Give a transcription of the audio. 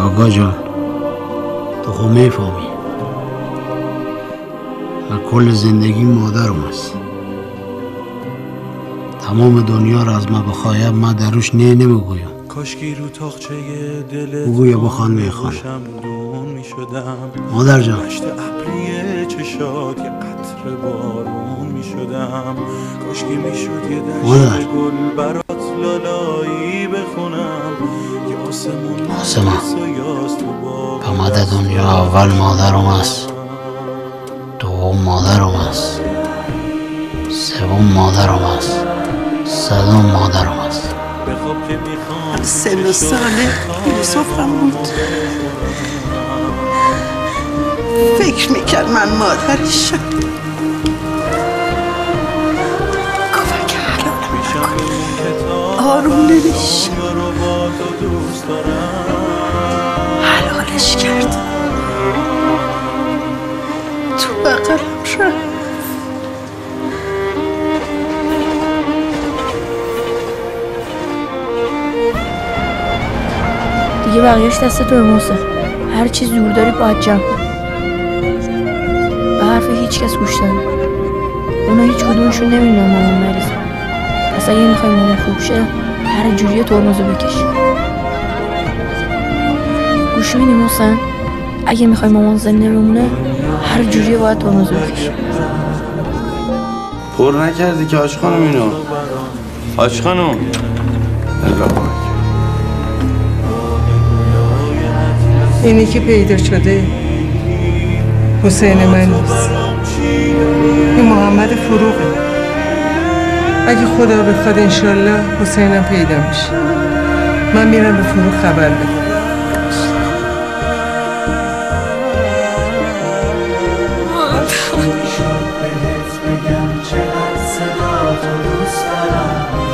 آقا جان تو خب میفهمی من کل زندگی مادرم است. تمام دنیا را از ما بخوایم من دروش نمیگویم. کاشکی رو تاقچه دلت بگوی با خانم خانم مادر جان مشت ابری چشات یه قطر بارون میشدم. کاشکی میشد یه دشت گل برات لالایی بخونم. یه آسمون به مدد دنیا اول مادرم است، دوم مادرم است، سوم مادرم است، صدوم مادرم است. سن و ساله یوسفم بود، فکر میکرد من مادرشم. گفت اگه حلالم نکنی آروم نمیشه. حلالش کرد، تو بقلم رفت. دیگه بقیهش دست تو محسن. هر چی زور داری باید جمع کن. به حرف هیچ کس گوش نده. اونا هیچ کدومشون نمیدونن مامان مریضه. پس اگه میخوای مامان خوب شه هر جوریه ترمزو بکش. گوش میدی محسن؟ اگه میخوای مامان زنده بمونه هر جوریه باید ترمزو بکش. پر نکردی که حاج خانم اینو. حاج خانم اینی که پیدا شده حسین من نیست، این محمد فروغه. اگه خدا بخواد انشالله حسینم پیدا میشه. من میرم به فروغ خبر بدم. بگم چقدر صدا تو دوست دارم.